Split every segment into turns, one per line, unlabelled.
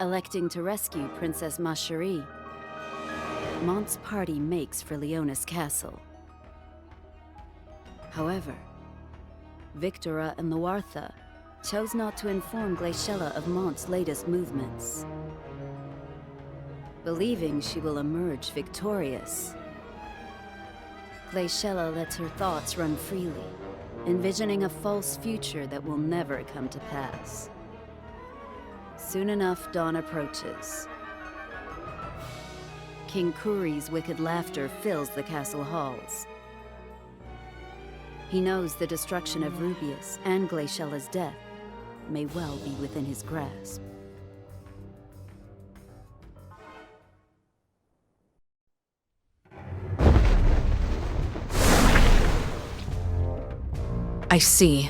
electing to rescue Princess Macherie, Mont's party makes for Leonis Castle. However, Victora and Loartha chose not to inform Glaciella of Mont's latest movements. Believing she will emerge victorious, Glaciella lets her thoughts run freely, envisioning a false future that will never come to pass. Soon enough, dawn approaches. King Kuri's wicked laughter fills the castle halls. He knows the destruction of Rubius and Glaciella's death may well be within his grasp.
I see.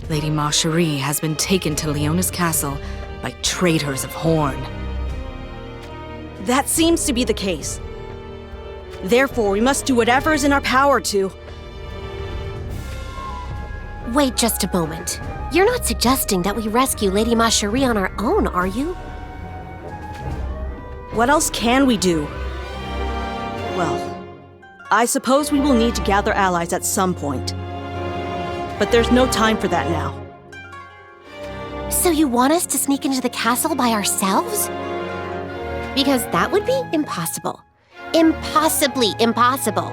Lady Macherie has been taken to Leonis Castle by traitors of Horn.
That seems to be the case. Therefore, we must do whatever is in our power to...
Wait just a moment. You're not suggesting that we rescue Lady Macherie on our own, are you?
What else can we do? Well, I suppose we will need to gather allies at some point. But there's no time for that now.
So you want us to sneak into the castle by ourselves? Because that would be impossible. Impossibly impossible.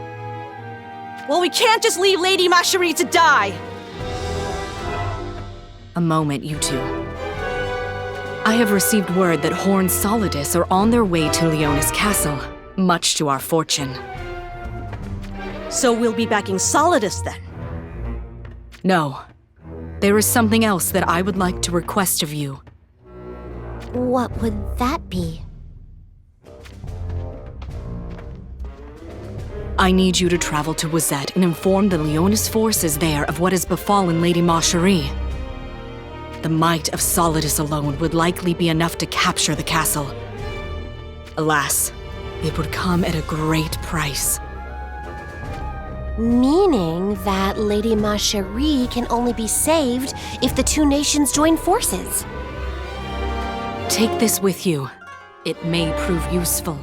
Well, we can't just leave Lady Macherie to die!
A moment, you two. I have received word that Horn Solidus are on their way to Leonis Castle, much to our fortune.
So we'll be backing Solidus then?
No. There is something else that I would like to request of you.
What would that be?
I need you to travel to Wazette and inform the Leonis forces there of what has befallen Lady Macherie. The might of Solidus alone would likely be enough to capture the castle. Alas, it would come at a great price.
Meaning that Lady Macherie can only be saved if the two nations join forces.
Take this with you. It may prove useful.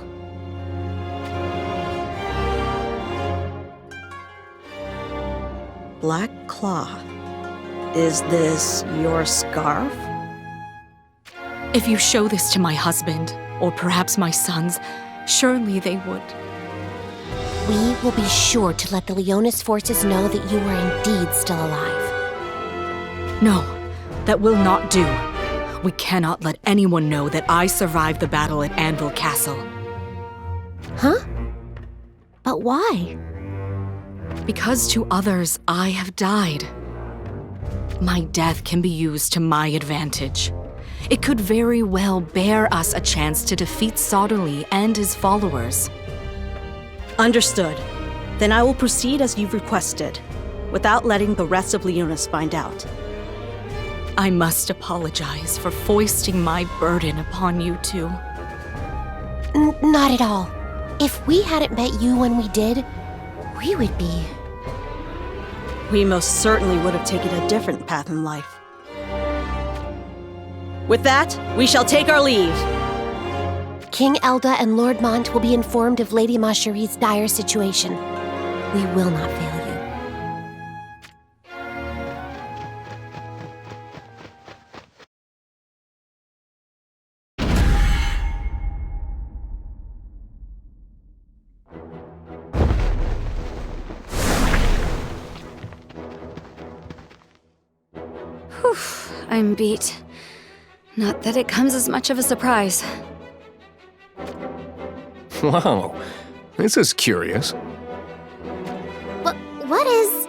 Black cloth. Is this your scarf?
If you show this to my husband, or perhaps my sons, surely they would.
We will be sure to let the Leonis forces know that you are indeed still alive.
No, that will not do. We cannot let anyone know that I survived the battle at Anvil Castle.
Huh? But why?
Because to others, I have died. My death can be used to my advantage. It could very well bear us a chance to defeat Soderly and his followers.
Understood. Then I will proceed as you've requested, without letting the rest of Leonis find out.
I must apologize for foisting my burden upon you two.
Not at all. If we hadn't met you when we did, we would be...
We most certainly would have taken a different path in life. With that, we shall take our leave.
King Elda and Lord Mont will be informed of Lady Macherie's dire situation. We will not fail you.
Whew, I'm beat. Not that it comes as much of a surprise.
Wow, this is curious.
What is...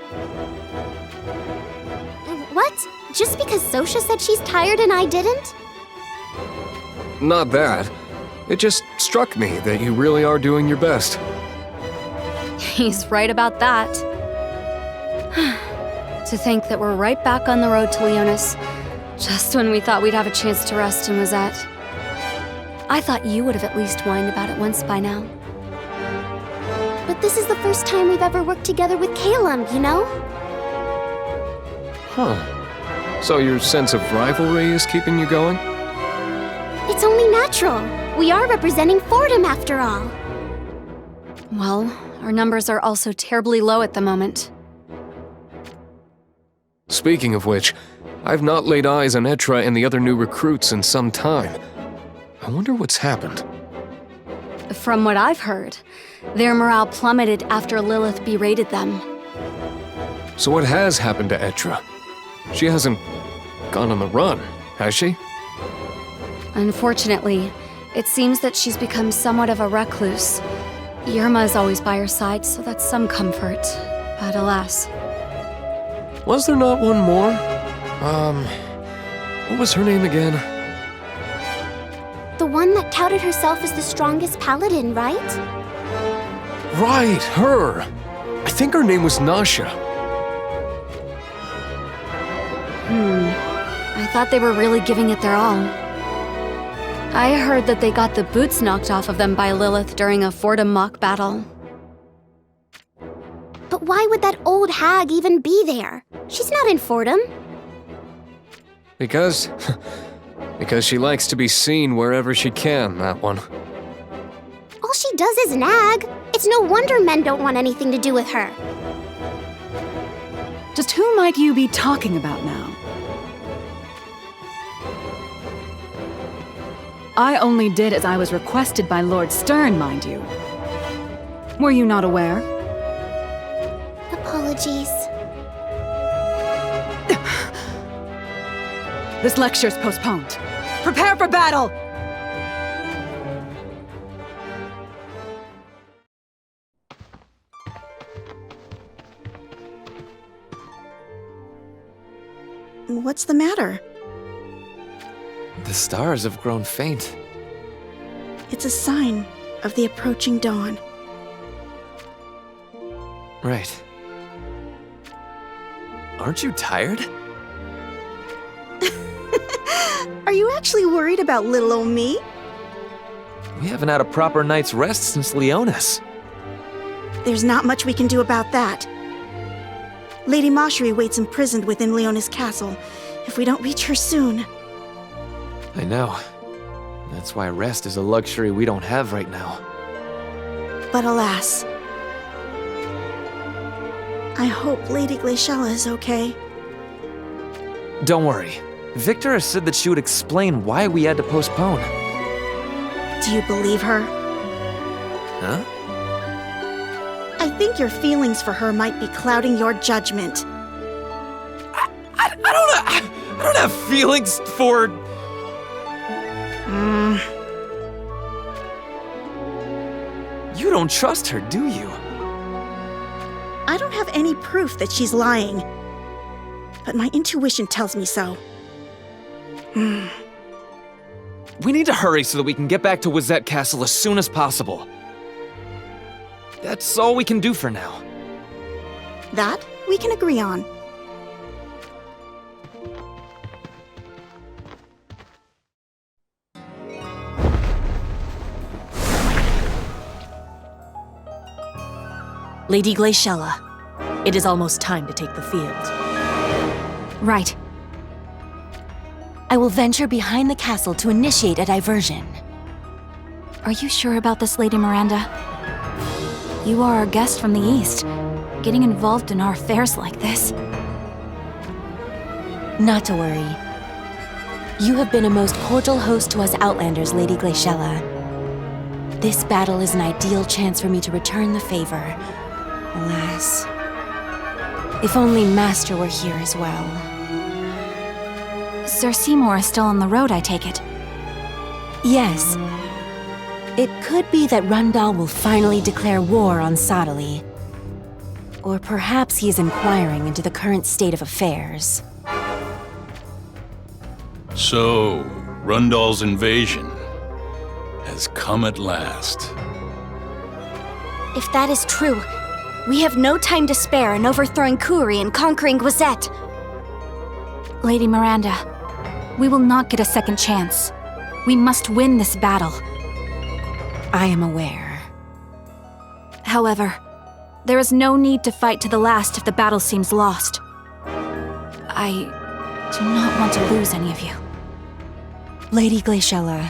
What? Just because Sosha said she's tired and I didn't?
Not that. It just struck me that you really are doing your best.
He's right about that. To think that we're right back on the road to Leonis, just when we thought we'd have a chance to rest in Wazette. I thought you would have at least whined about it once by now.
But this is the first time we've ever worked together with Calum, you know?
Huh. So your sense of rivalry is keeping you going?
It's only natural. We are representing Fordham after all.
Well, our numbers are also terribly low at the moment.
Speaking of which, I've not laid eyes on Etra and the other new recruits in some time. I wonder what's happened.
From what I've heard, their morale plummeted after Lilith berated them.
So what has happened to Etra? She hasn't gone on the run, has she?
Unfortunately, it seems that she's become somewhat of a recluse. Yerma is always by her side, so that's some comfort. But alas.
Was there not one more? What was her name again?
The one that touted herself as the strongest paladin, right?
Right, her! I think her name was Nasha.
I thought they were really giving it their all. I heard that they got the boots knocked off of them by Lilith during a Fordham mock battle.
But why would that old hag even be there? She's not in Fordham.
Because she likes to be seen wherever she can, that one.
All she does is nag. It's no wonder men don't want anything to do with her.
Just who might you be talking about now? I only did as I was requested by Lord Stern, mind you. Were you not aware?
Apologies.
This lecture's postponed. Prepare for battle!
What's the matter?
The stars have grown faint.
It's a sign of the approaching dawn.
Right. Aren't you tired?
Are you actually worried about little old me?
We haven't had a proper night's rest since Leonis.
There's not much we can do about that. Lady Mosheri waits imprisoned within Leonis Castle. If we don't reach her soon...
I know. That's why rest is a luxury we don't have right now.
But alas... I hope Lady Glaciella is okay.
Don't worry. Victor has said that she would explain why we had to postpone.
Do you believe her?
Huh?
I think your feelings for her might be clouding your judgment.
I don't have feelings for... You don't trust her, do you?
I don't have any proof that she's lying. But my intuition tells me so.
We need to hurry so that we can get back to Wizette Castle as soon as possible. That's all we can do for now.
That we can agree on.
Lady Glaciella, it is almost time to take the field.
Right. I will venture behind the castle to initiate a diversion. Are you sure about this, Lady Miranda? You are our guest from the East. Getting involved in our affairs like this. Not to worry. You have been a most cordial host to us Outlanders, Lady Glaciella. This battle is an ideal chance for me to return the favor. Alas. If only Master were here as well. Sir Seymour is still on the road, I take it? Yes. It could be that Rundal will finally declare war on Sodali. Or perhaps he is inquiring into the current state of affairs.
So, Rundal's invasion has come at last.
If that is true, we have no time to spare in overthrowing Kuri and conquering Wizette.
Lady Miranda, we will not get a second chance. We must win this battle. I am aware. However, there is no need to fight to the last if the battle seems lost. I do not want to lose any of you. Lady Glaciella,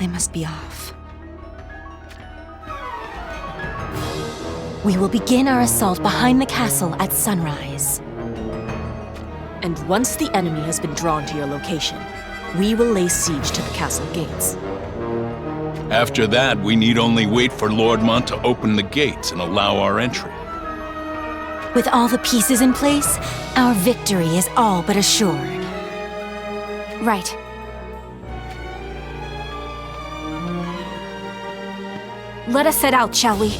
I must be off. We will begin our assault behind the castle at sunrise.
And once the enemy has been drawn to your location, we will lay siege to the castle gates.
After that, we need only wait for Lord Mont to open the gates and allow our entry.
With all the pieces in place, our victory is all but assured.
Right. Let us set out, shall we?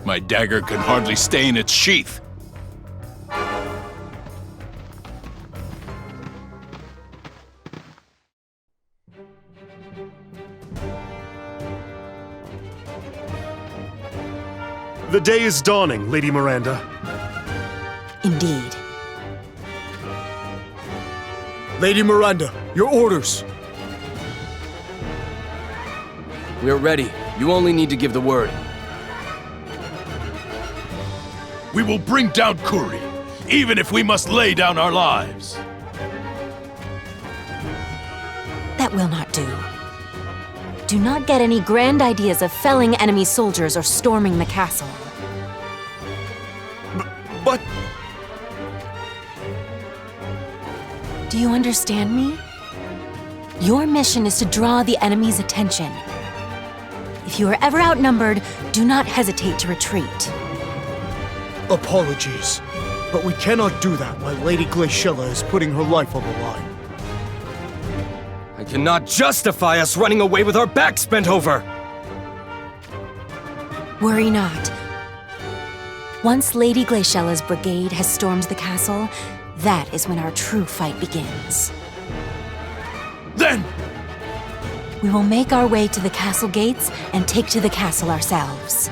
My dagger can hardly stay in its sheath.
The day is dawning, Lady Miranda.
Indeed.
Lady Miranda, your orders.
We're ready. You only need to give the word.
We will bring down Kuri, even if we must lay down our lives.
That will not do. Do not get any grand ideas of felling enemy soldiers or storming the castle.
But...
Do you understand me? Your mission is to draw the enemy's attention. If you are ever outnumbered, do not hesitate to retreat.
Apologies, but we cannot do that while Lady Glaciella is putting her life on the line.
I cannot justify us running away with our backs bent over!
Worry not. Once Lady Glaciella's brigade has stormed the castle, that is when our true fight begins.
Then!
We will make our way to the castle gates and take to the castle ourselves.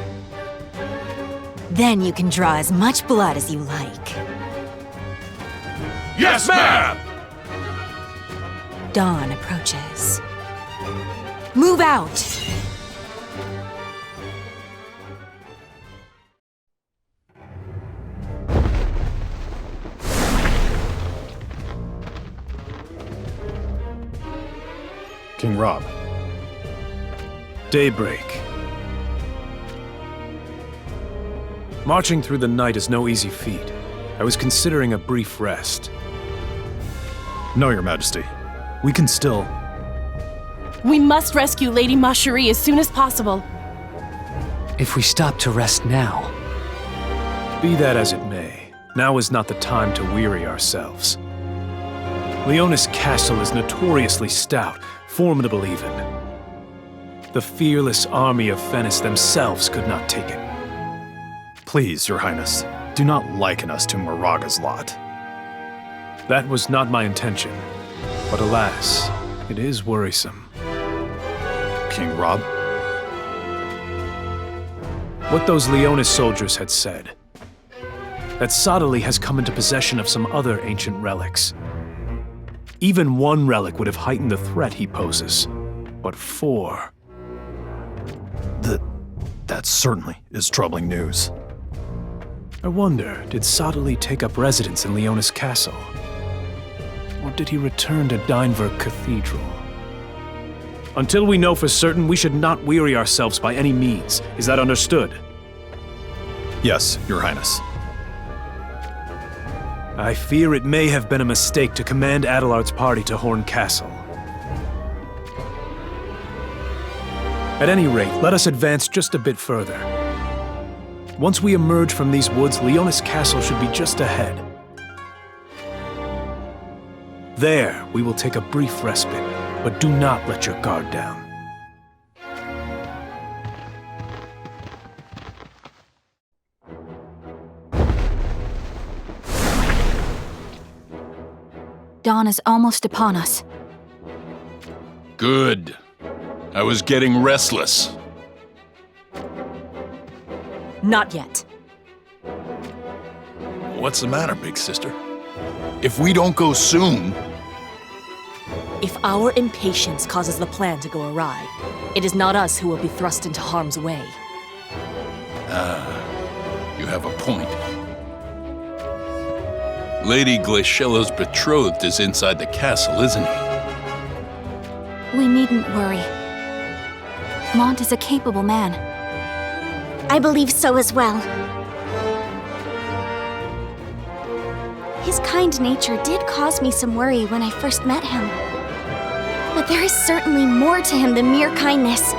Then you can draw as much blood as you like.
Yes, ma'am!
Dawn approaches. Move out!
King Rob. Daybreak. Marching through the night is no easy feat. I was considering a brief rest.
No, Your Majesty. We can still...
We must rescue Lady Macherie as soon as possible.
If we stop to rest now...
Be that as it may, now is not the time to weary ourselves. Leonis Castle is notoriously stout, formidable even. The fearless army of Venice themselves could not take it.
Please, Your Highness, do not liken us to Moraga's lot.
That was not my intention, but alas, it is worrisome.
King Rob?
What those Leonis soldiers had said. That Sodali has come into possession of some other ancient relics. Even one relic would have heightened the threat he poses, but four...
That certainly is troubling news.
I wonder, did Sodali take up residence in Leonis Castle? Or did he return to Dynevor Cathedral? Until we know for certain, we should not weary ourselves by any means. Is that understood?
Yes, Your Highness.
I fear it may have been a mistake to command Adelard's party to Horn Castle. At any rate, let us advance just a bit further. Once we emerge from these woods, Leonis Castle should be just ahead. There, we will take a brief respite, but do not let your guard down.
Dawn is almost upon us.
Good. I was getting restless.
Not yet.
What's the matter, big sister? If we don't go soon...
If our impatience causes the plan to go awry, it is not us who will be thrust into harm's way.
You have a point. Lady Glaciella's betrothed is inside the castle, isn't he?
We needn't worry. Mont is a capable man.
I believe so as well. His kind nature did cause me some worry when I first met him. But there is certainly more to him than mere kindness.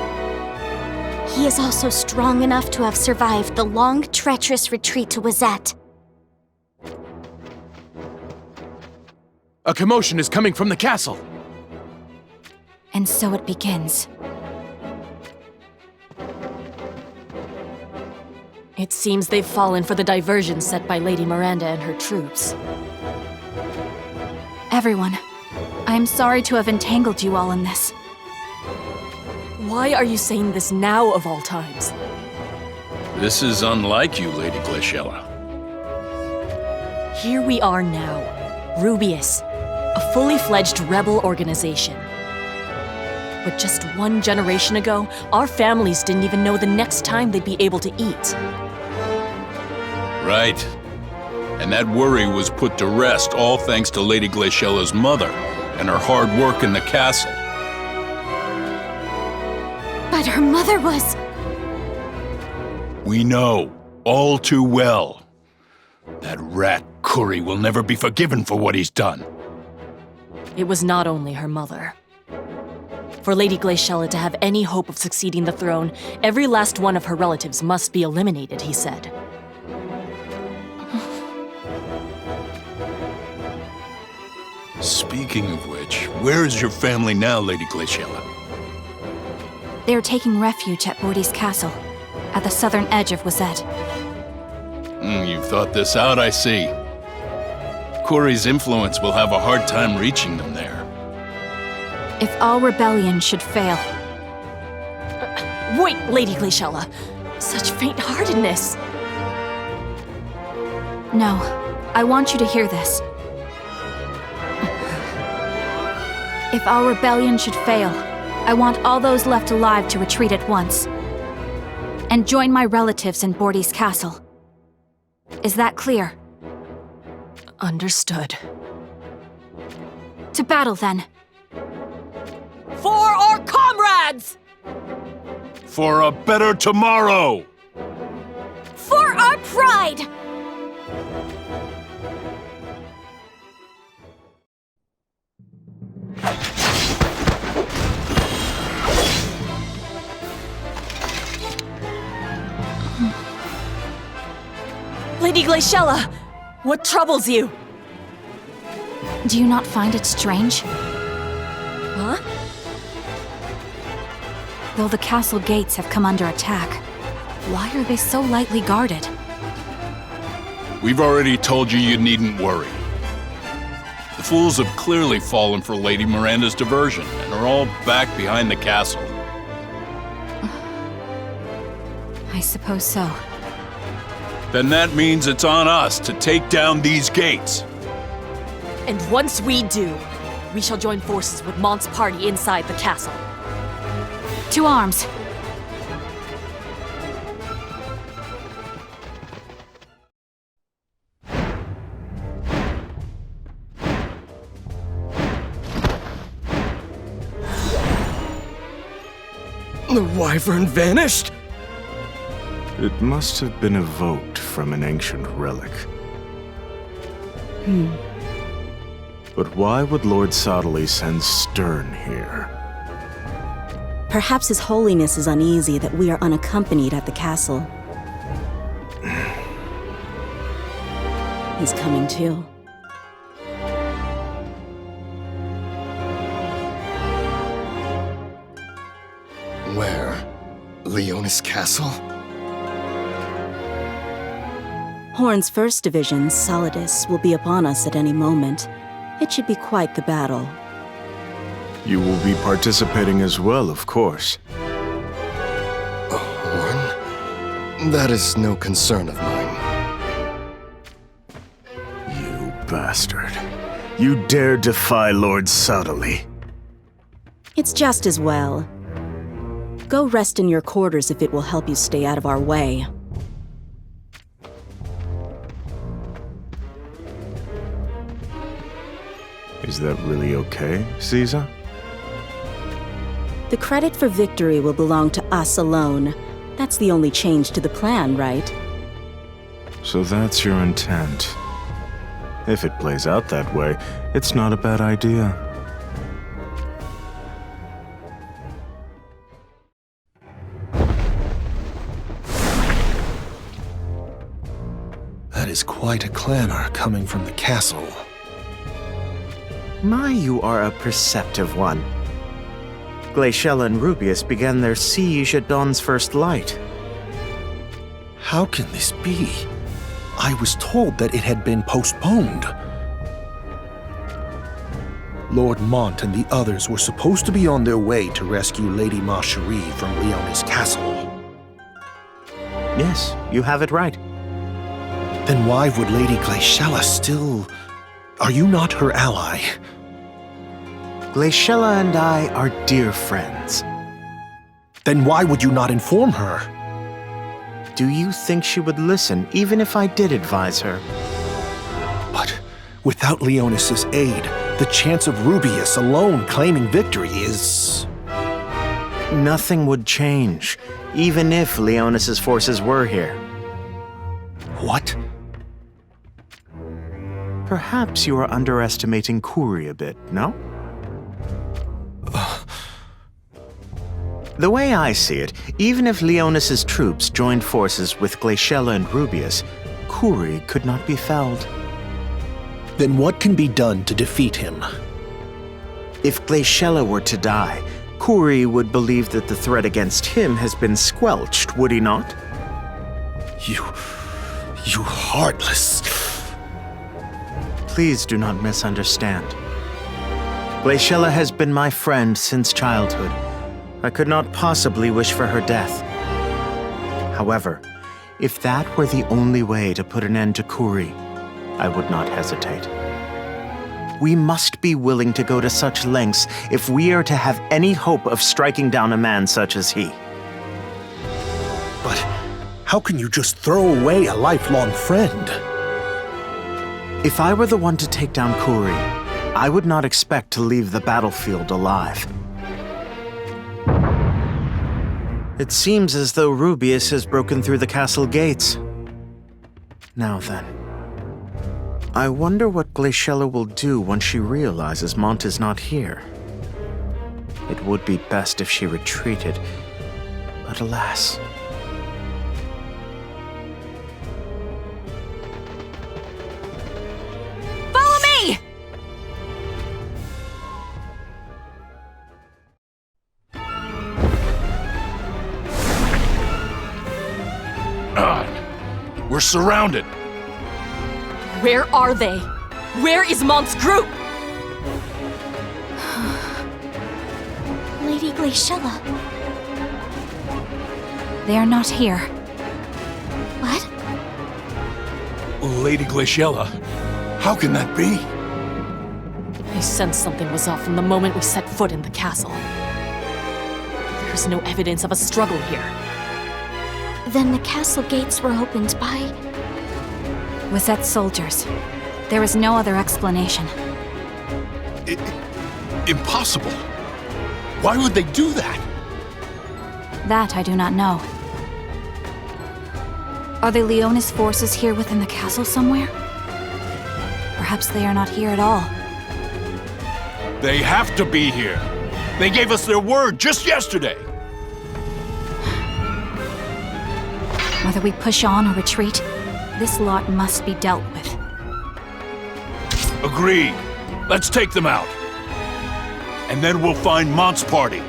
He is also strong enough to have survived the long, treacherous retreat to Wazette.
A commotion is coming from the castle.
And so it begins.
It seems they've fallen for the diversion set by Lady Miranda and her troops.
Everyone, I am sorry to have entangled you all in this.
Why are you saying this now of all times?
This is unlike you, Lady Glaciella.
Here we are now, Rubius, a fully fledged rebel organization. But just 1 generation ago, our families didn't even know the next time they'd be able to eat.
Right. And that worry was put to rest all thanks to Lady Glaciella's mother and her hard work in the castle.
But her mother was...
We know, all too well. That rat Kuri will never be forgiven for what he's done.
It was not only her mother. For Lady Glaciella to have any hope of succeeding the throne, every last one of her relatives must be eliminated, he said.
Speaking of which, where is your family now, Lady Glaciella?
They are taking refuge at Bordy's castle, at the southern edge of Wazette.
You've thought this out, I see. Kuri's influence will have a hard time reaching them there.
If our rebellion should fail...
Wait, Lady Glaciella! Such faint-heartedness!
No, I want you to hear this. If our rebellion should fail, I want all those left alive to retreat at once. And join my relatives in Bordy's castle. Is that clear?
Understood.
To battle, then.
For our comrades!
For a better tomorrow!
For our pride!
Lady Glaciella! What troubles you?
Do you not find it strange?
Huh?
Though the castle gates have come under attack, why are they so lightly guarded?
We've already told you needn't worry. The fools have clearly fallen for Lady Miranda's diversion and are all back behind the castle.
I suppose so.
Then that means it's on us to take down these gates.
And once we do, we shall join forces with Mont's party inside the castle.
To arms!
The wyvern vanished?
It must have been evoked from an ancient relic. But why would Lord Sodley send Stern here?
Perhaps His Holiness is uneasy that we are unaccompanied at the castle. He's coming too.
Where? Leonis Castle?
Horn's 1st Division, Solidus, will be upon us at any moment. It should be quite the battle.
You will be participating as well, of course.
Horn? That is no concern of mine.
You bastard. You dare defy Lord Sodley.
It's just as well. Go rest in your quarters if it will help you stay out of our way.
Is that really okay, Caesar?
The credit for victory will belong to us alone. That's the only change to the plan, right?
So that's your intent. If it plays out that way, it's not a bad idea.
That is quite a clamor coming from the castle.
My, you are a perceptive one. Glaciella and Rubius began their siege at dawn's first light.
How can this be? I was told that it had been postponed. Lord Mont and the others were supposed to be on their way to rescue Lady Marcherie from Leona's castle.
Yes, you have it right.
Then why would Lady Glaciella still... Are you not her ally?
Glaciella and I are dear friends.
Then why would you not inform her?
Do you think she would listen, even if I did advise her?
But without Leonis's aid, the chance of Rubius alone claiming victory is...
Nothing would change, even if Leonis's forces were here.
What?
Perhaps you are underestimating Kuri a bit, no? The way I see it, even if Leonis's troops joined forces with Glaciella and Rubius, Kuri could not be felled.
Then what can be done to defeat him?
If Glaciella were to die, Kuri would believe that the threat against him has been squelched, would he not?
You heartless...
Please do not misunderstand. Glaciella has been my friend since childhood. I could not possibly wish for her death. However, if that were the only way to put an end to Kuri, I would not hesitate. We must be willing to go to such lengths if we are to have any hope of striking down a man such as he.
But how can you just throw away a lifelong friend?
If I were the one to take down Kuri, I would not expect to leave the battlefield alive. It seems as though Rubius has broken through the castle gates. Now then, I wonder what Glaciella will do once she realizes Mont is not here. It would be best if she retreated, but alas.
Follow me!
We're surrounded.
Where are they? Where is Mont's group?
Lady Glaciella.
They are not here.
What?
Lady Glaciella, how can that be?
I sensed something was off from the moment we set foot in the castle. There's no evidence of a struggle here.
Then the castle gates were opened by...
Wizette's soldiers. There is no other explanation.
Impossible. Why would they do that?
That I do not know. Are the Leonis forces here within the castle somewhere? Perhaps they are not here at all.
They have to be here. They gave us their word just yesterday.
Whether we push on or retreat, this lot must be dealt with.
Agreed. Let's take them out. And then we'll find Mont's party.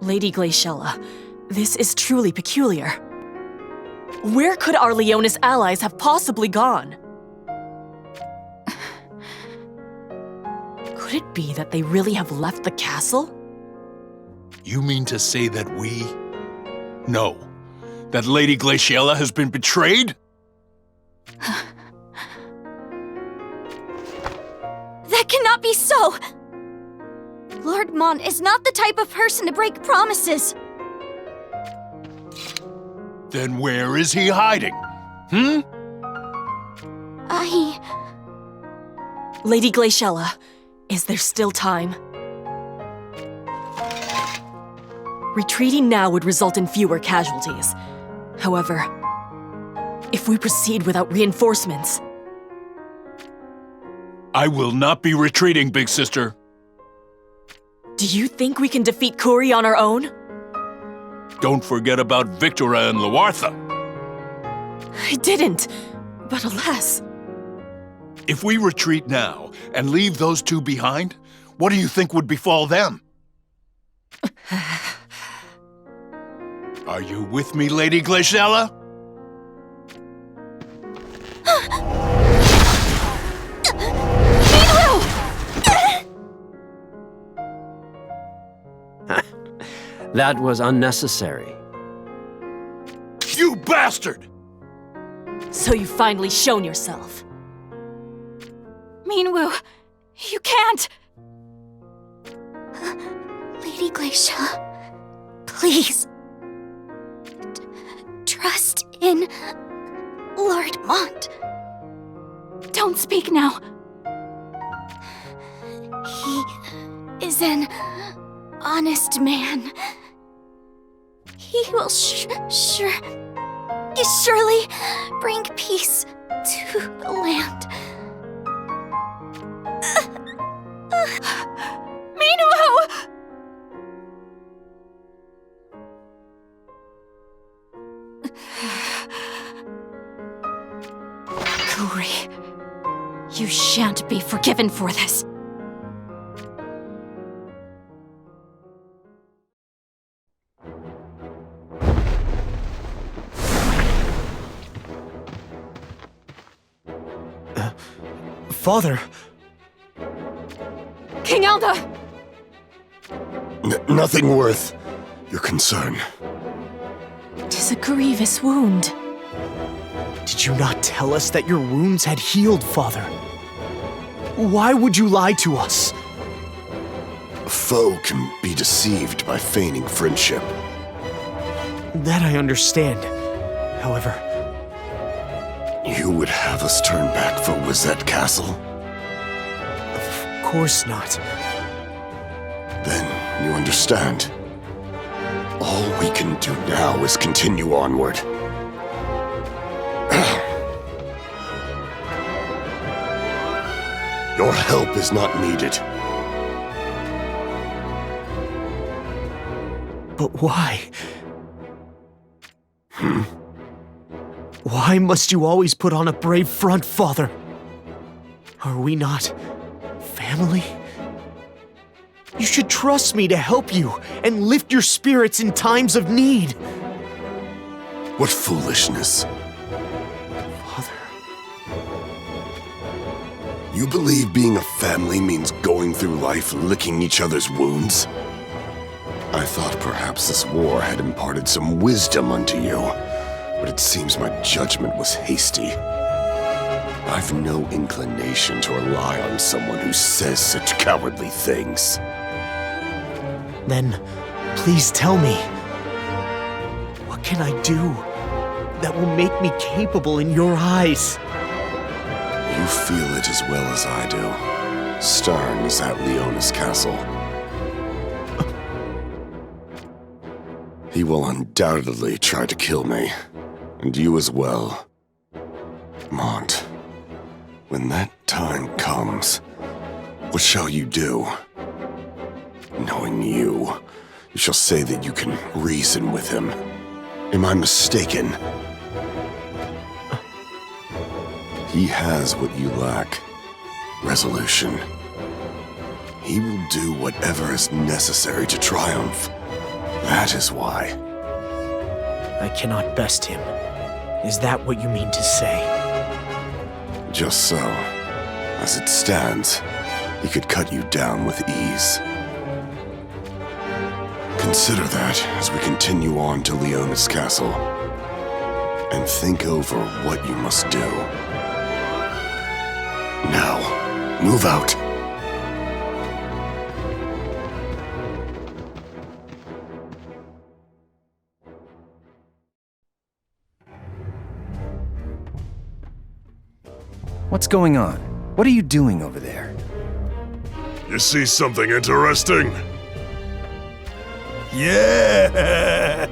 Lady Glaciella, this is truly peculiar. Where could our Leonis allies have possibly gone? Could it be that they really have left the castle?
You mean to say that we... No. That Lady Glaciella has been betrayed?
That cannot be so! Lord Mont is not the type of person to break promises.
Then where is he hiding?
Lady Glaciella, is there still time? Retreating now would result in fewer casualties. However, if we proceed without reinforcements...
I will not be retreating, big sister.
Do you think we can defeat Kuri on our own?
Don't forget about Victora and Lawartha.
I didn't, but alas...
If we retreat now and leave those two behind, what do you think would befall them? Are you with me, Lady Glaciella?
That was unnecessary.
You bastard!
So you've finally shown yourself.
Minwu, you can't! Lady Glaciella, please. Trust in Lord Mont. Don't speak now. He is an honest man. He will surely bring peace to the land. Minwu!
Kuri, you shan't be forgiven for this.
Father!
King Elda!
Nothing worth your concern.
'Tis a grievous wound.
Did you not tell us that your wounds had healed, Father? Why would you lie to us?
A foe can be deceived by feigning friendship.
That I understand. However...
You would have us turn back for Wizette Castle?
Of course not.
Then you understand. All we can do now is continue onward. Your help is not needed.
But why? Why must you always put on a brave front, Father? Are we not family? You should trust me to help you and lift your spirits in times of need.
What foolishness.
Father.
You believe being a family means going through life licking each other's wounds? I thought perhaps this war had imparted some wisdom unto you, but it seems my judgment was hasty. I've no inclination to rely on someone who says such cowardly things.
Then, please tell me, what can I do that will make me capable in your eyes?
You feel it as well as I do. Starn is at Leona's castle. He will undoubtedly try to kill me, and you as well. Mont, when that time comes, what shall you do? Knowing you, you shall say that you can reason with him. Am I mistaken? He has what you lack. Resolution. He will do whatever is necessary to triumph. That is why.
I cannot best him. Is that what you mean to say?
Just so. As it stands, he could cut you down with ease. Consider that as we continue on to Leona's castle. And think over what you must do. Now, move out.
What's going on? What are you doing over there?
You see something interesting?
Yeah!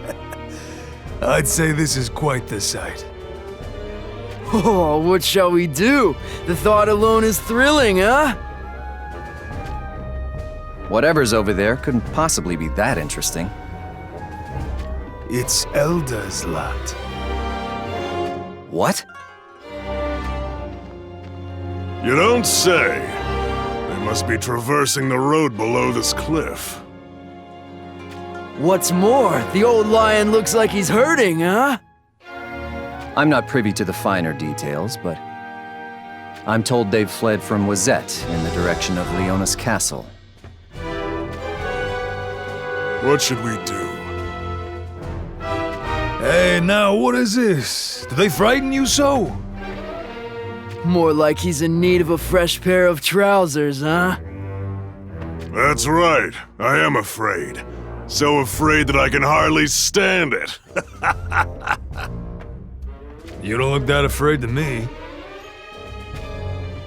I'd say this is quite the sight.
Oh, what shall we do? The thought alone is thrilling, huh?
Whatever's over there couldn't possibly be that interesting.
It's Elda's lot.
What?
You don't say. They must be traversing the road below this cliff.
What's more, the old lion looks like he's hurting, huh?
I'm not privy to the finer details, but I'm told they've fled from Wazette in the direction of Leona's castle.
What should we do?
Hey, now what is this? Do they frighten you so?
More like he's in need of a fresh pair of trousers, huh?
That's right. I am afraid. So afraid that I can hardly stand it.
You don't look that afraid to me.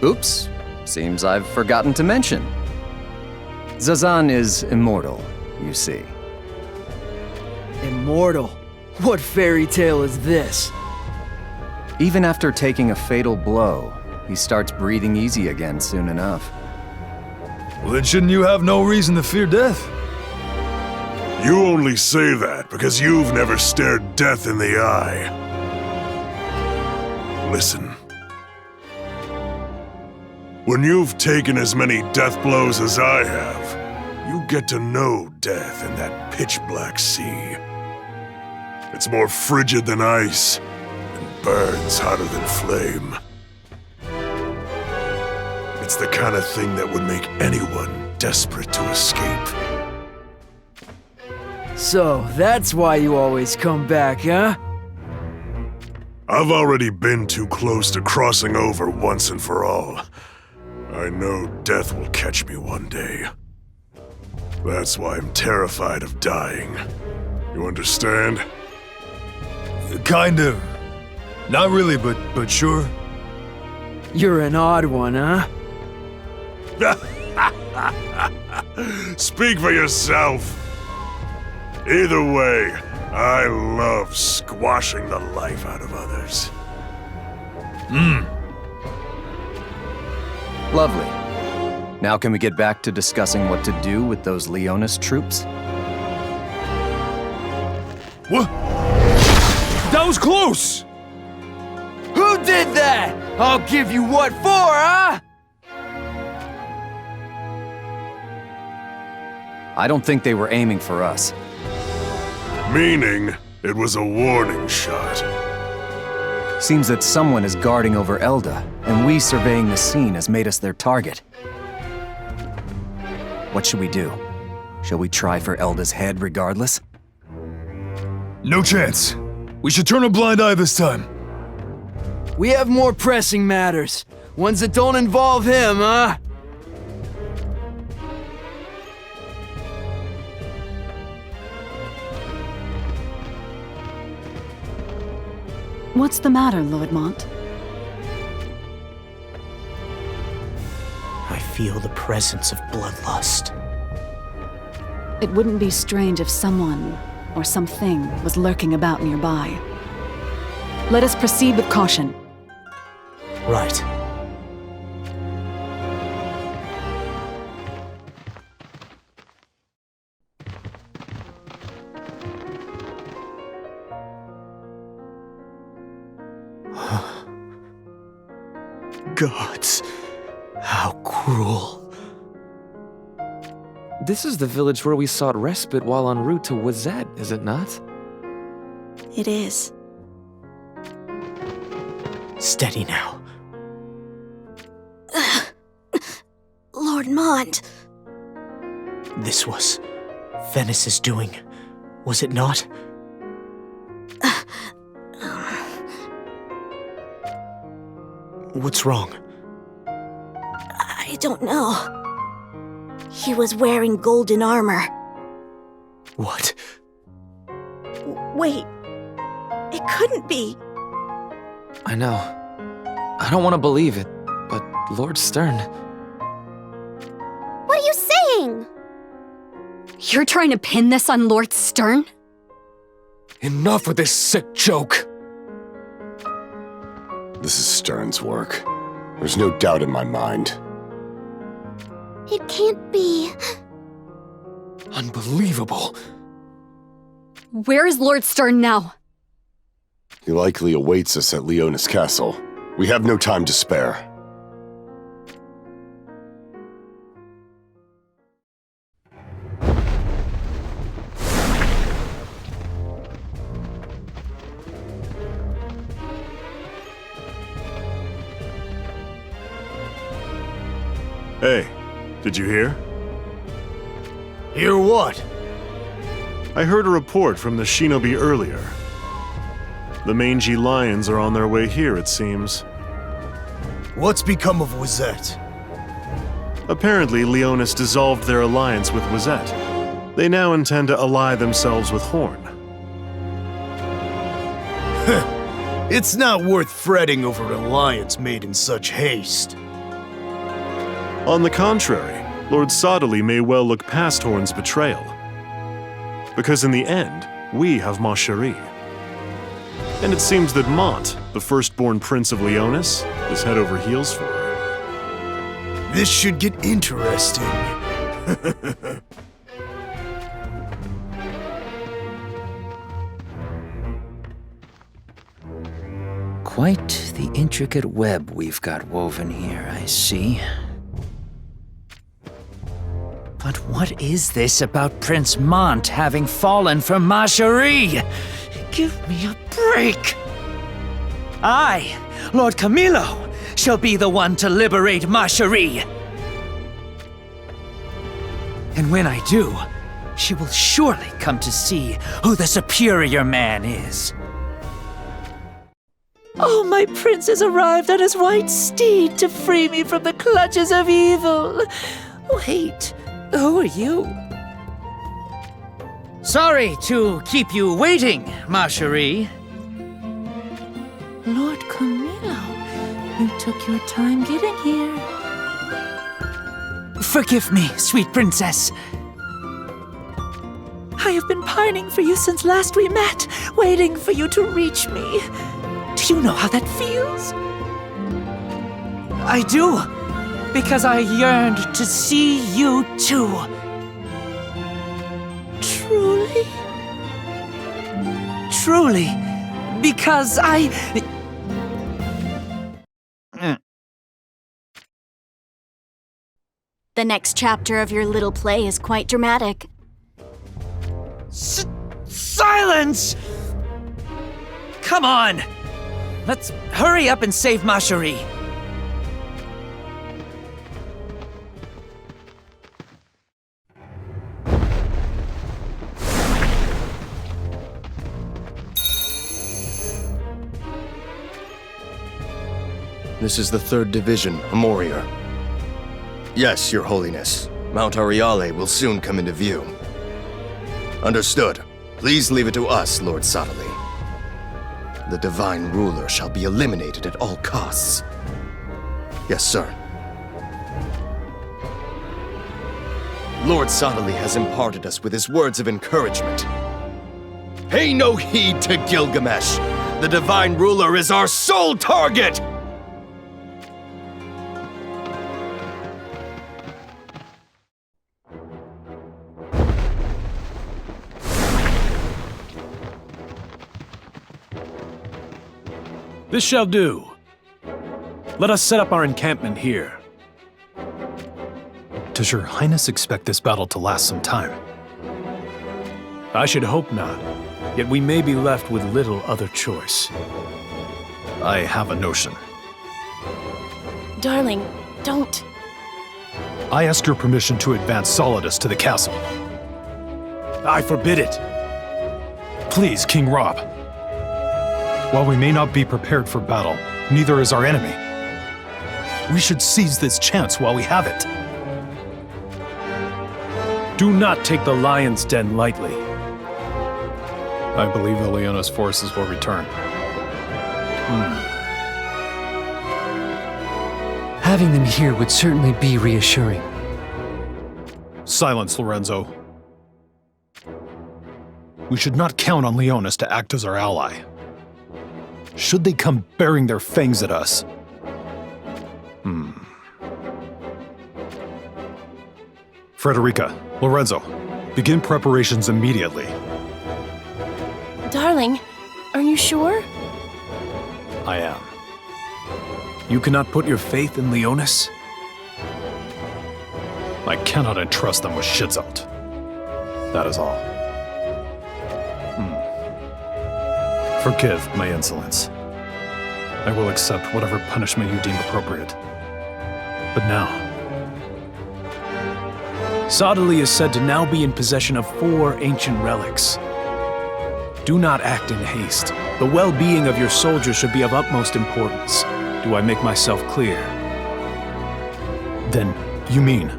Oops. Seems I've forgotten to mention. Zazan is immortal, you see.
Immortal? What fairy tale is this?
Even after taking a fatal blow, he starts breathing easy again soon enough.
Well, then shouldn't you have no reason to fear death?
You only say that because you've never stared death in the eye. Listen. When you've taken as many death blows as I have, you get to know death in that pitch-black sea. It's more frigid than ice, and burns hotter than flame. It's the kind of thing that would make anyone desperate to escape.
So, that's why you always come back, huh?
I've already been too close to crossing over once and for all. I know death will catch me one day. That's why I'm terrified of dying. You understand?
Kind of. Not really, but sure.
You're an odd one, huh?
Speak for yourself. Either way, I love squashing the life out of others.
Lovely. Now can we get back to discussing what to do with those Leonis troops?
What? That was close!
Who did that? I'll give you what for, huh?
I don't think they were aiming for us.
Meaning, it was a warning shot.
Seems that someone is guarding over Elda, and we surveying the scene has made us their target. What should we do? Shall we try for Elda's head regardless?
No chance. We should turn a blind eye this time.
We have more pressing matters. Ones that don't involve him, huh?
What's the matter, Lord Mont?
I feel the presence of bloodlust.
It wouldn't be strange if someone or something was lurking about nearby. Let us proceed with caution.
Right. Gods, how cruel.
This is the village where we sought respite while en route to Wazette, is it not?
It is.
Steady now.
Lord Mont.
This was Venice's doing, was it not? What's wrong?
I don't know. He was wearing golden armor.
What?
Wait. It couldn't be.
I know. I don't want to believe it, Lord Stern.
What are you saying?
You're trying to pin this on Lord Stern?
Enough with this sick joke!
This is Stern's work. There's no doubt in my mind.
It can't be.
Unbelievable.
Where is Lord Stern now?
He likely awaits us at Leonis Castle. We have no time to spare.
Hey, did you hear?
Hear what?
I heard a report from the Shinobi earlier. The mangy lions are on their way here, it seems.
What's become of Wizette?
Apparently, Leonis dissolved their alliance with Wizette. They now intend to ally themselves with Horn.
It's not worth fretting over an alliance made in such haste.
On the contrary, Lord Sodali may well look past Horn's betrayal. Because in the end, we have Ma Cherie. And it seems that Mont, the firstborn prince of Leonis, is head over heels for her.
This should get interesting.
Quite the intricate web we've got woven here, I see. But what is this about Prince Mont having fallen for Ma Cherie? Give me a break! I, Lord Camillo, shall be the one to liberate Ma Cherie. And when I do, she will surely come to see who the superior man is. Oh, my prince has arrived on his white steed to free me from the clutches of evil. Wait, who are you? Sorry to keep you waiting, Ma Cherie. Lord Camillo, you took your time getting here. Forgive me, sweet princess. I have been pining for you since last we met, waiting for you to reach me. Do you know how that feels? I do, because I yearned to see you too. Truly? Truly, because I...
The next chapter of your little play is quite dramatic.
Silence! Come on! Let's hurry up and save Ma Cherie.
This is the 3rd Division, Amorier. Yes, Your Holiness. Mount Ariale will soon come into view. Understood. Please leave it to us, Lord Sodali. The Divine Ruler shall be eliminated at all costs. Yes, sir. Lord Sodali has imparted us with his words of encouragement. Pay no heed to Gilgamesh! The Divine Ruler is our sole target!
This shall do. Let us set up our encampment here.
Does your Highness expect this battle to last some time?
I should hope not, yet we may be left with little other choice.
I have a notion.
Darling, don't.
I ask your permission to advance Solidus to the castle.
I forbid it.
Please, King Rob. While we may not be prepared for battle, neither is our enemy. We should seize this chance while we have it.
Do not take the lion's den lightly.
I believe the Leonis forces will return.
Having them here would certainly be reassuring.
Silence, Lorenzo. We should not count on Leonis to act as our ally. Should they come bearing their fangs at us? Frederica, Lorenzo, begin preparations immediately.
Darling, are you sure?
I am. You cannot put your faith in Leonis?
I cannot entrust them with Schizolt. That is all. Forgive my insolence. I will accept whatever punishment you deem appropriate. But now,
Sodali is said to now be in possession of 4 ancient relics. Do not act in haste. The well-being of your soldiers should be of utmost importance. Do I make myself clear?
then you mean?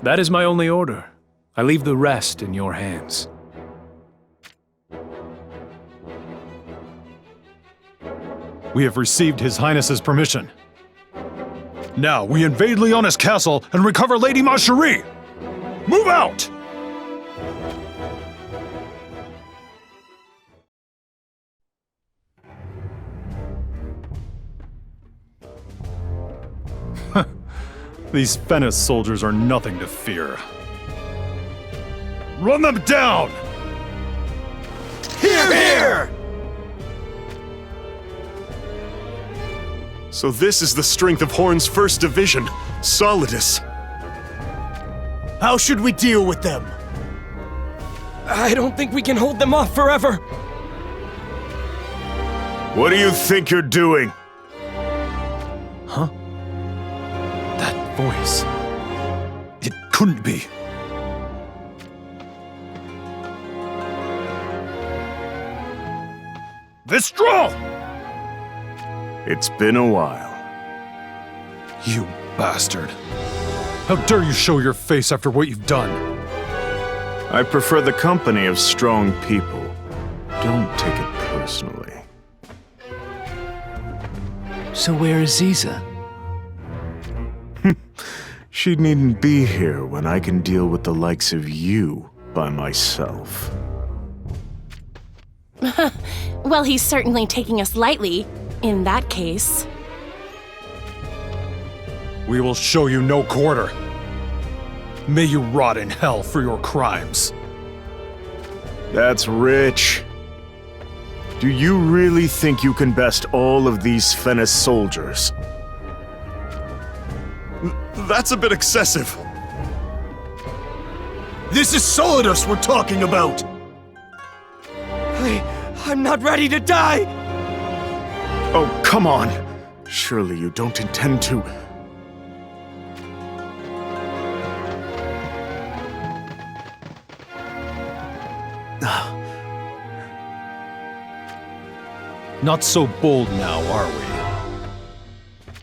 That is my only order. I leave the rest in your hands.
We have received His Highness's permission. Now we invade Leonis Castle and recover Lady Marcherie! Move out! These Fennis soldiers are nothing to fear. Run them down!
Hear, hear! So this is the strength of Horn's 1st Division, Solidus. How should we deal with them?
I don't think we can hold them off forever.
What do you think you're doing?
Huh? That voice. It couldn't be. Vistral!
It's been a while.
You bastard. How dare you show your face after what you've done?
I prefer the company of strong people. Don't take it personally.
So where is Ziza?
She needn't be here when I can deal with the likes of you by myself.
Well, he's certainly taking us lightly, in that case.
We will show you no quarter. May you rot in hell for your crimes.
That's rich. Do you really think you can best all of these Fennis soldiers?
That's a bit excessive.
This is Solidus we're talking about!
I'm not ready to die!
Oh, come on! Surely you don't intend to...
Not so bold now, are we?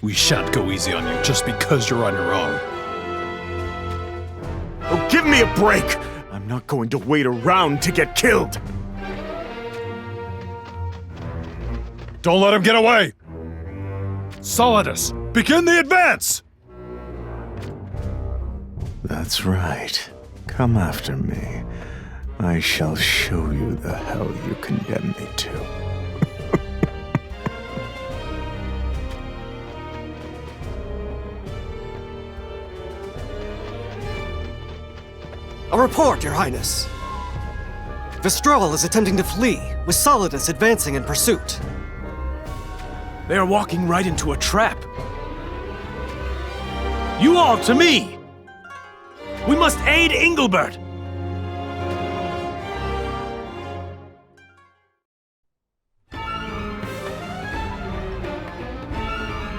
We shan't go easy on you just because you're on your own.
Oh, give me a break! I'm not going to wait around to get killed!
Don't let him get away! Solidus, begin the advance!
That's right. Come after me. I shall show you the hell you condemn me to.
A report, Your Highness. Vistral is attempting to flee, with Solidus advancing in pursuit.
They are walking right into a trap. You all to me! We must aid Engelbert!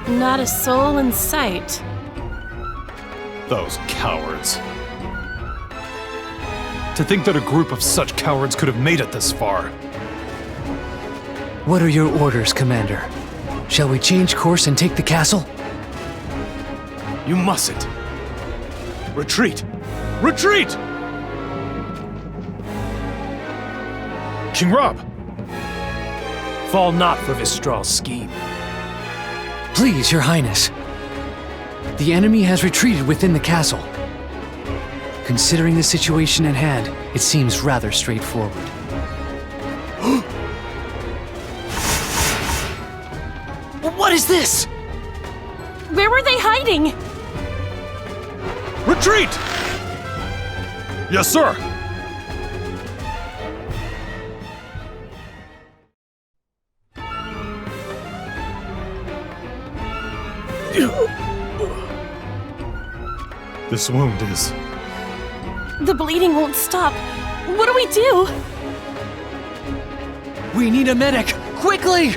Not a soul in sight.
Those cowards. To think that a group of such cowards could have made it this far.
What are your orders, Commander? Shall we change course and take the castle?
You mustn't. Retreat! Retreat!
King Rob!
Fall not for Vistral's scheme.
Please, Your Highness. The enemy has retreated within the castle. Considering the situation at hand, it seems rather straightforward.
What is this?
Where were they hiding?
Retreat! Yes, sir. This wound is...
The bleeding won't stop. What do we do?
We need a medic! Quickly!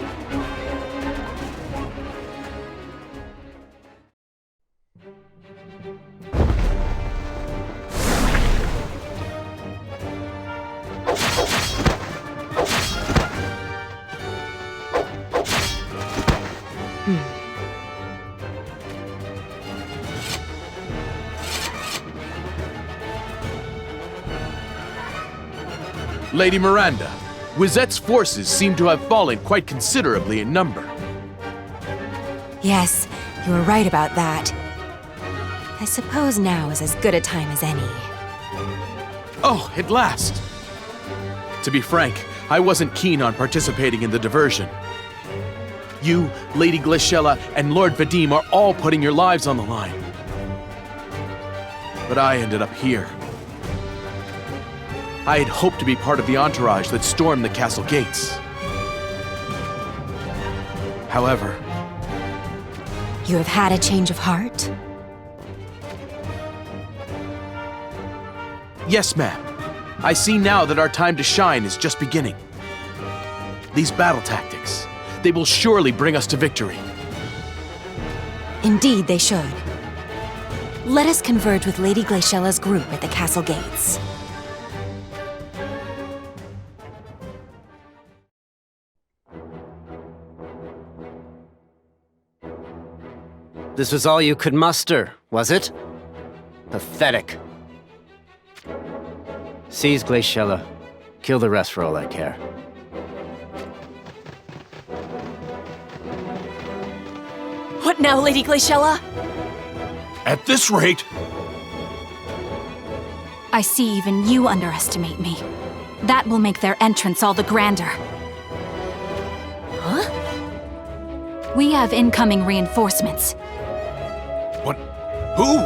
Lady Miranda, Wizette's forces seem to have fallen quite considerably in number.
Yes, you were right about that. I suppose now is as good a time as any.
Oh, at last! To be frank, I wasn't keen on participating in the diversion. You, Lady Glaciella, and Lord Vadim are all putting your lives on the line. But I ended up here. I had hoped to be part of the entourage that stormed the castle gates. However...
You have had a change of heart?
Yes, ma'am. I see now that our time to shine is just beginning. These battle tactics, they will surely bring us to victory.
Indeed, they should. Let us converge with Lady Glaciella's group at the castle gates.
This was all you could muster, was it? Pathetic. Seize Glaciella. Kill the rest for all I care.
What now, Lady Glaciella?
At this rate...
I see even you underestimate me. That will make their entrance all the grander.
Huh?
We have incoming reinforcements.
What? Who?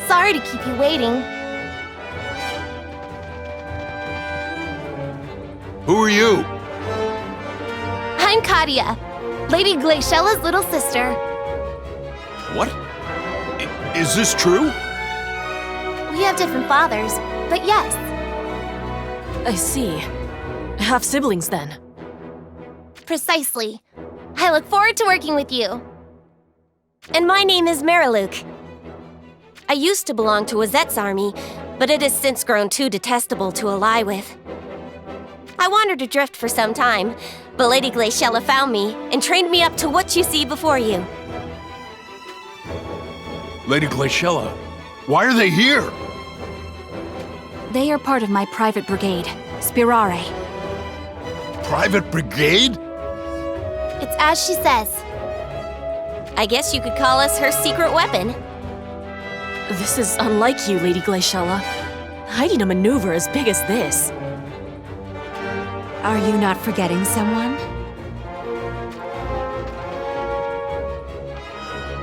Sorry to keep you waiting.
Who are you?
I'm Katia, Lady Glaciella's little sister.
What? Is this true?
We have different fathers, but yes.
I see. Half-siblings, then.
Precisely. I look forward to working with you. And my name is Mariluk. I used to belong to Wizette's army, but it has since grown too detestable to ally with. I wandered adrift for some time, but Lady Glaciella found me and trained me up to what you see before you.
Lady Glaciella, why are they here?
They are part of my private brigade, Spirare.
Private brigade?
It's as she says. I guess you could call us her secret weapon.
This is unlike you, Lady Glaciella. Hiding a maneuver as big as this.
Are you not forgetting someone?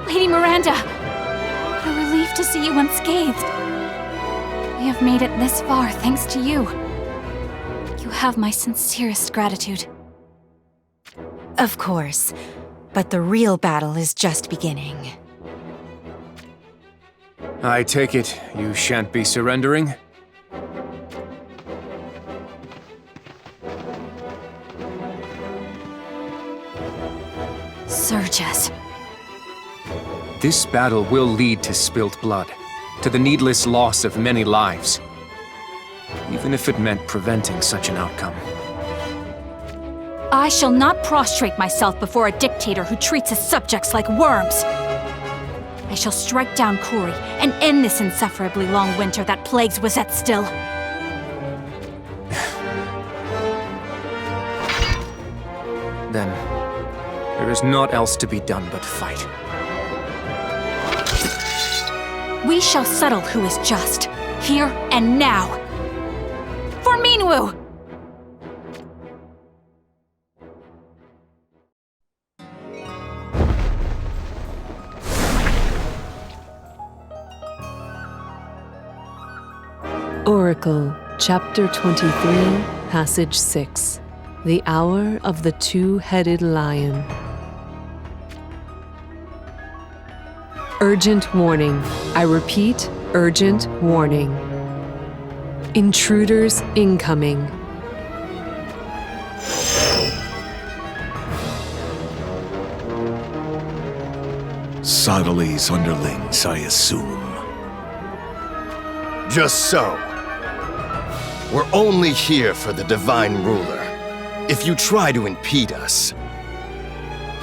Lady Miranda! What a relief to see you unscathed. We have made it this far thanks to you. You have my sincerest gratitude.
Of course, but the real battle is just beginning.
I take it you shan't be surrendering?
Surges.
This battle will lead to spilt blood, to the needless loss of many lives, even if it meant preventing such an outcome.
I shall not prostrate myself before a dictator who treats his subjects like worms. I shall strike down Kuri and end this insufferably long winter that plagues Wizette still.
Then, there is naught else to be done but fight.
We shall settle who is just, here and now. For Minwu!
Oracle, Chapter 23, Passage 6. The Hour of the Two-Headed Lion. Urgent warning. I repeat, urgent warning. Intruders incoming.
Sodali's underlings, I assume.
Just so. We're only here for the Divine Ruler. If you try to impede us...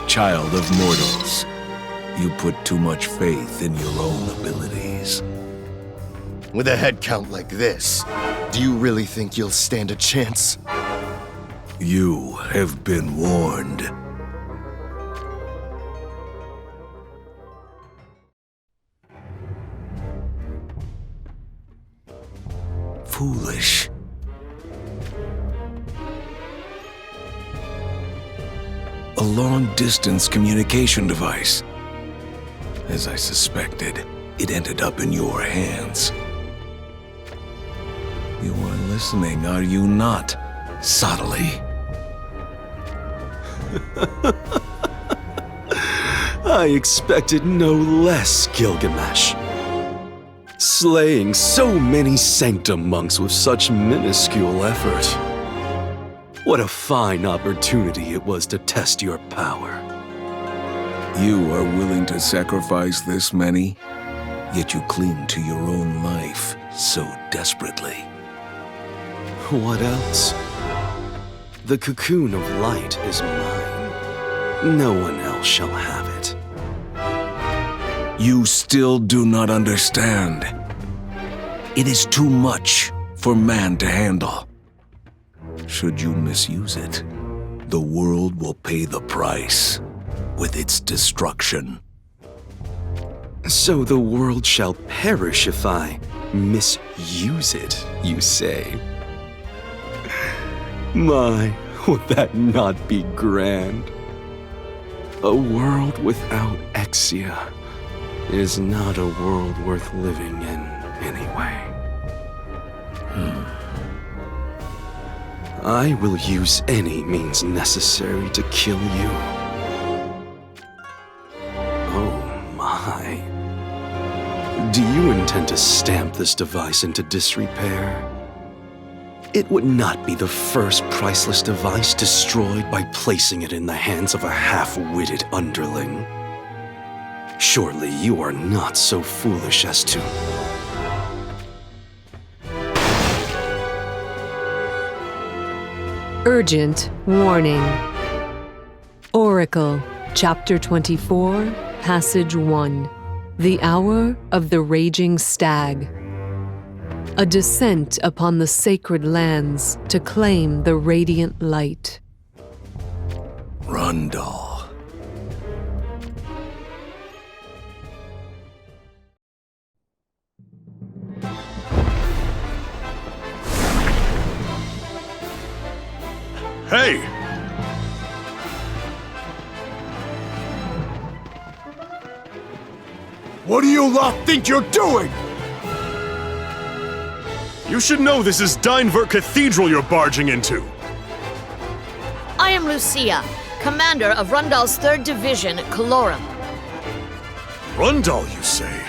Child of mortals, you put too much faith in your own abilities.
With a head count like this, do you really think you'll stand a chance?
You have been warned. Foolish. A long-distance communication device. As I suspected, it ended up in your hands. You are listening, are you not, Sodali?
I expected no less, Gilgamesh. Slaying so many Sanctum monks with such minuscule effort. What a fine opportunity it was to test your power.
You are willing to sacrifice this many, yet you cling to your own life so desperately.
What else? The cocoon of light is mine. No one else shall have it.
You still do not understand. It is too much for man to handle. Should you misuse it, the world will pay the price with its destruction.
So the world shall perish if I misuse it, you say? My, would that not be grand? A world without Exia is not a world worth living in anyway. I will use any means necessary to kill you. Oh my. Do you intend to stamp this device into disrepair? It would not be the first priceless device destroyed by placing it in the hands of a half-witted underling. Surely you are not so foolish as to...
Urgent warning. Oracle, Chapter 24, Passage 1. The Hour of the Raging Stag. A descent upon the sacred lands to claim the radiant light.
Rundal.
Hey!
What do you lot think you're doing?
You should know this is Dynevert Cathedral you're barging into.
I am Lucia, commander of Rundal's 3rd Division, Calorum.
Rundal, you say?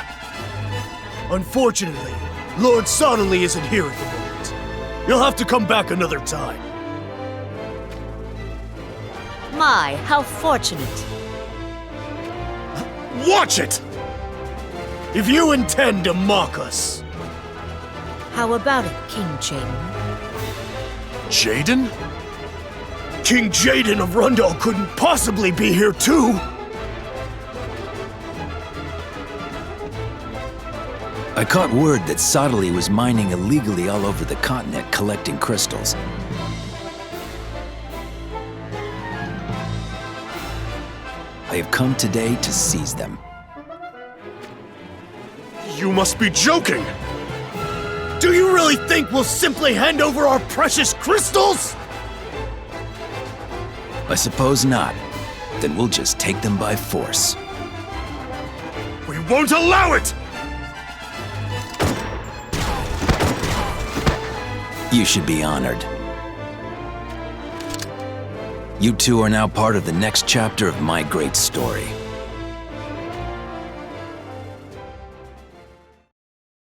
Unfortunately, Lord Sodali isn't here at the moment. You'll have to come back another time.
My, how fortunate.
Watch it! If you intend to mock us...
How about it, King Jaden?
Jaden?
King Jaden of Rundal couldn't possibly be here too!
I caught word that Sodali was mining illegally all over the continent collecting crystals. I have come today to seize them.
You must be joking! Do you really think we'll simply hand over our precious crystals?
I suppose not. Then we'll just take them by force.
We won't allow it!
You should be honored. You two are now part of the next chapter of my great story.